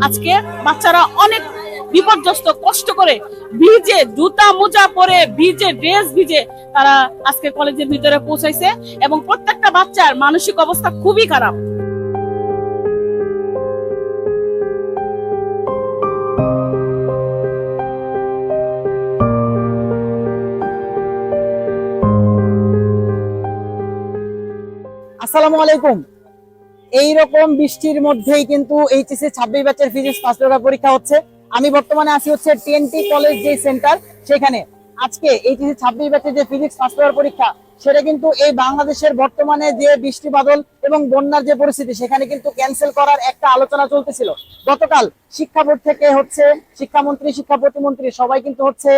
আজকে বাচ্চারা অনেক বিপর্যস্ত, কষ্ট করে ভিজে জুতা মোজা পরে ভিজে ড্রেস ভিজে তারা আজকে কলেজের ভিতরে পৌঁছাইছে এবং প্রত্যেকটা বাচ্চার মানসিক অবস্থা খুবই খারাপ। আসসালামু আলাইকুম। এইরকম বৃষ্টির মধ্যেই কিন্তু এইচএসসি 26 ব্যাচের ফিজিক্স ফার্স্ট পেপার পরীক্ষা হচ্ছে। আমি বর্তমানে আছি হচ্ছে টিএনটি কলেজ যে সেন্টার, সেখানে আজকে এইচএসসি 26 ব্যাচের যে ফিজিক্স ফার্স্ট পেপার পরীক্ষা, সেটা কিন্তু এই বাংলাদেশের বর্তমানে যে বৃষ্টি বাদল এবং বন্যার যে পরিস্থিতি, সেখানে কিন্তু ক্যান্সেল করার একটা আলোচনা চলতেছিল। গতকাল শিক্ষা বোর্ড থেকে হচ্ছে শিক্ষামন্ত্রী, শিক্ষা প্রতিমন্ত্রী সবাই কিন্তু হচ্ছে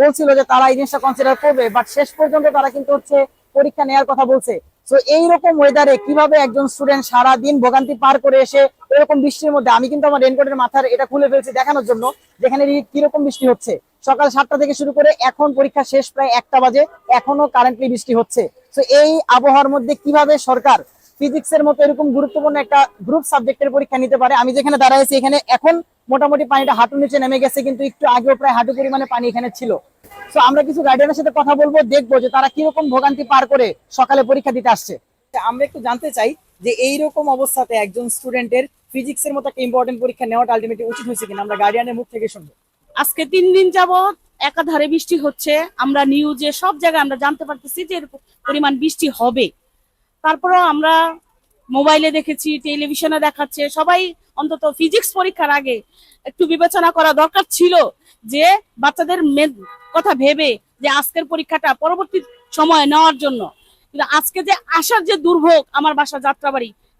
বলছিল যে তারা এই জিনিসটা কনসিডার করবে, বাট শেষ পর্যন্ত তারা কিন্তু হচ্ছে পরীক্ষা নেওয়ার কথা বলছে। তো এইরকম ওয়েদারে কিভাবে একজন স্টুডেন্ট সারাদিন ভোগান্তি পার করে এসে এরকম বৃষ্টির মধ্যে, আমি কিন্তু আমার রেনকোটের মাথার এটা খুলে ফেলছি দেখানোর জন্য যেখানে কিরকম বৃষ্টি হচ্ছে। সকাল 7টা থেকে শুরু করে এখন পরীক্ষা শেষ প্রায় 1টা বাজে, এখনো কারেন্টলি বৃষ্টি হচ্ছে। তো এই আবহাওয়ার মধ্যে কিভাবে সরকার ফিজিক্সের মতো এরকম গুরুত্বপূর্ণ একটা গ্রুপ সাবজেক্টের পরীক্ষা নিতে পারে। আমি যেখানে দাঁড়ায় আছি এখানে এখন মোটামুটি পানিটা হাঁটুর নিচে নেমে গেছে, কিন্তু একটু আগেও প্রায় হাঁটু পরিমাণে পানি এখানে ছিল। তো আমরা কিছু গার্ডিয়ানের সাথে কথা বলবো, দেখবো যে তারা কিরকম ভোগান্তি পার করে সকালে পরীক্ষা দিতে আসছে। আমরা একটু জানতে চাই যে এইরকম অবস্থাতে একজন স্টুডেন্টের ফিজিক্সের মতো একটা ইম্পর্টেন্ট পরীক্ষা নেওয়াটা আলটিমেটলি উচিত হয়েছে কিনা আমরা গার্ডিয়ানের মুখ থেকে শুনবো। আজকে 3 দিন যাবত একাধারে বৃষ্টি হচ্ছে। আমরা নিউজে সব জায়গায় আমরা জানতে পারতেছি যে পরিমাণ বৃষ্টি হবে। তারপরেও আমরা মোবাইলে দেখেছি, টেলিভিশনে দেখাচ্ছে, সবাই অন্তত ফিজিক্স পরীক্ষার আগে একটু বিবেচনা করা দরকার ছিল যে বাচ্চাদের কথা ভেবে যে আজকের পরীক্ষাটা পরবর্তী সময়ে নেওয়ার জন্য। কিন্তু আজকে যে আসার যে দুর্ভোগ, আমার বাসা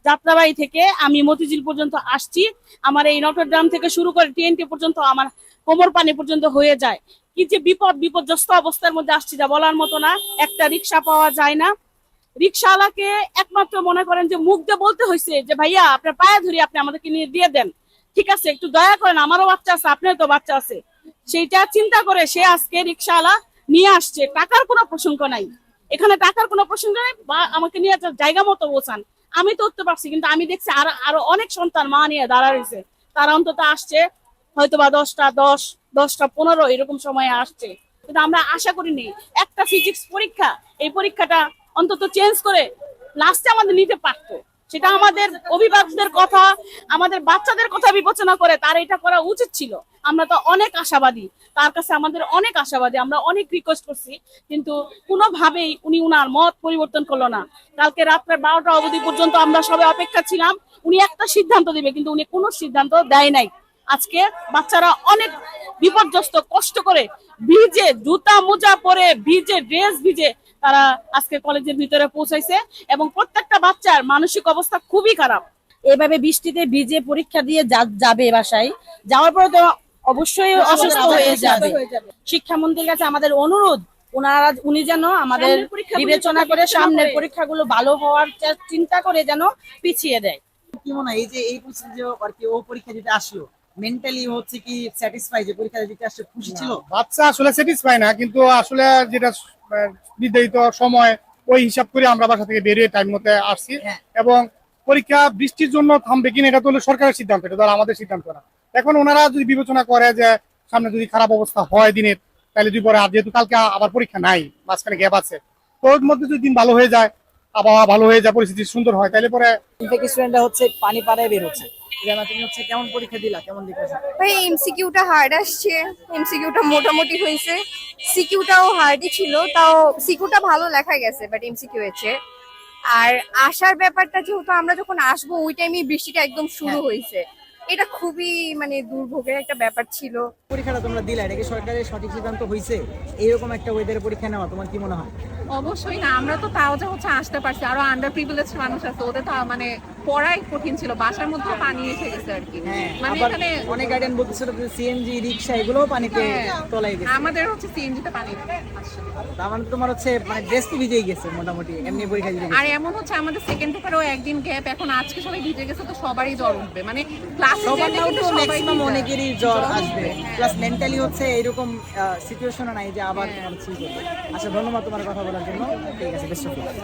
যাত্রাবাড়ি থেকে আমি মতিঝিল পর্যন্ত আসছি, আমার এই নটরডেম থেকে শুরু করে টিএনটি পর্যন্ত আমার কোমর পানি পর্যন্ত হয়ে যায়। কি যে বিপর্যস্ত অবস্থার মধ্যে আসছি যা বলার মতো না। একটা রিক্সা পাওয়া যায় না। রিক্সাওয়ালাকে একমাত্র মনে করেন যে মুখ দিয়ে বলতে হয়েছে যে ভাইয়া আপনার পায়ে ধরি, আপনি আমাদেরকে নিয়ে দিয়ে দেন, ঠিক আছে একটু দয়া করেন, আমারও বাচ্চা আছে, আপনারও তো বাচ্চা আছে। সেইটা চিন্তা করে সে আজকে রিক্সাওয়ালা নিয়ে আসছে। টাকার কোনো প্রসঙ্গ নাই এখানে, টাকার কোনো প্রসঙ্গ নেই। বা আমাকে নিয়ে জায়গা মতো বসান, আমি তো উঠতে পারছি, কিন্তু আমি দেখছি আরো অনেক সন্তান মা নিয়ে দাঁড়া রয়েছে, তারা অন্তত আসছে হয়তো বা 10টা 15 এরকম সময় আসছে। কিন্তু আমরা আশা করিনি একটা ফিজিক্স পরীক্ষা, এই পরীক্ষাটা অন্তত চেঞ্জ করে লাস্টে আমাদের নিতে পারতো। সেটা আমাদের অভিভাবকদের কথা, আমাদের বাচ্চাদের কথা বিবেচনা করে তার এটা করা উচিত ছিল। আমরা তো অনেক আশাবাদী, তার কাছে আমাদের অনেক আশাবাদী, আমরা অনেক রিকোয়েস্ট করছি, কিন্তু কোনোভাবেই উনি উনার মত পরিবর্তন করলো না। কালকে রাত্রে 12টা অবধি পর্যন্ত আমরা সবাই অপেক্ষা ছিলাম উনি একটা সিদ্ধান্ত দিবে, কিন্তু উনি কোনো সিদ্ধান্ত দেয় নাই। আজকে বাচ্চারা অনেক বিপর্যস্ত, কষ্ট করে ভিজে জুতা মোজা পরে ভিজে ড্রেস ভিজে তারা আজকে কলেজের ভিতরে পৌঁছাইছে এবং প্রত্যেকটা বাচ্চার মানসিক অবস্থা খুবই খারাপ। এভাবে বৃষ্টিতে ভিজে পরীক্ষা দিয়ে যাবে বাসায়, যাওয়ার পরে তো অবশ্যই অসুস্থ হয়ে যাবে। শিক্ষামন্ত্রীর কাছে আমাদের অনুরোধ, উনি যেন আমাদের বিবেচনা করে সামনের পরীক্ষাগুলো ভালো হওয়ার চিন্তা করে যেন পিছিয়ে দেয়। কি মনে হয় এই যে এই পরিস্থিতি আর কি ও পরীক্ষা দিতে আসলো, মেন্টালি হচ্ছে কি স্যাটিসফাই যে পরীক্ষা দিতে আসছে, খুশি ছিল? বাচ্চা আসলে স্যাটিসফাই না, কিন্তু আসলে যেটা নির্ধারিত সময় ওই হিসাব করে আমরা বাসা থেকে বেরিয়ে টাইম মতো আসছি। এবং পরীক্ষা বৃষ্টির জন্য থামবে কিনা এটা তো হলো সরকারের সিদ্ধান্ত, এটা তো আমাদের সিদ্ধান্ত না। এখন ওনারা যদি বিবেচনা করে যে সামনে যদি খারাপ অবস্থা হয় দিনের, তাহলে দুই পরে, আর যেহেতু কালকে আবার পরীক্ষা নাই, মাঝখানে গ্যাপ আছে, তো ওর মধ্যে যদি দিন ভালো হয়ে যায়, আবহাওয়া ভালো হয়ে যায়, পরিস্থিতি সুন্দর হয়, তাহলে পরে স্টুডেন্টরা হচ্ছে পানি পাড়ায় বের হচ্ছে। তুমি হচ্ছে কেমন পরীক্ষা দিলা, কেমন দিতেছ? ভাই এমসিকিউটা হার্ড আসছে, এমসিকিউটা মোটামুটি হয়েছে, সিকিউটাও হার্ডই ছিল, তাও সিকিউটা ভালো লেখা গেছে বাট এমসিকিউ এছে। আর আসার ব্যাপারটা যেহেতু আমরা যখন আসবো ওই টাইমে বৃষ্টিটা একদম শুরু হয়েছে, এটা খুবই মানে দুর্ভোগের একটা ব্যাপার ছিল। পরীক্ষাটা তোমরা দিলা, এটা কি সরকারের সঠিক সিদ্ধান্ত হয়েছে এইরকম একটা ওয়েদারে পরীক্ষা নেওয়া? তোমার কি মনে হয়? অবশ্যই না, আমরা তো তাও যে হচ্ছে আসতে পারছি, আরো আন্ডার প্রিভিলেজ মানুষ আছে, ওদের তো মানে পড়াই কঠিন ছিল, বাসার মধ্যেও পানি এসে গেছে আর কি। মানে এখানে অনেক গার্ডিয়ান বলতেছিল যে সিএনজি রিকশা এগুলোও পানিতে তলায় গেছে, আমাদের হচ্ছে সিএনজিতে পানি আসছে। তার মানে তোমার হচ্ছে মানে ড্রেস তো ভিজেই গেছে মোটামুটি এমনি পরীক্ষা দিতে। আর এমন হচ্ছে আমাদের সেকেন্ড পেপারেও একদিন গ্যাপ, এখন আজকে সবাই ভিজে গেছে, তো সবারই জ্বর উঠবে, মানে ক্লাসে সবার না উঠলেও ম্যাক্সিমাম অনেকেরই জ্বর আসবে, প্লাস মেন্টালি হচ্ছে এরকম সিচুয়েশন নাই যে আবার তোমার ঠিক হবে। আচ্ছা, ধন্যবাদ তোমার কথা বলার জন্য। ঠিক আছে, বেস্ট অফ লাক।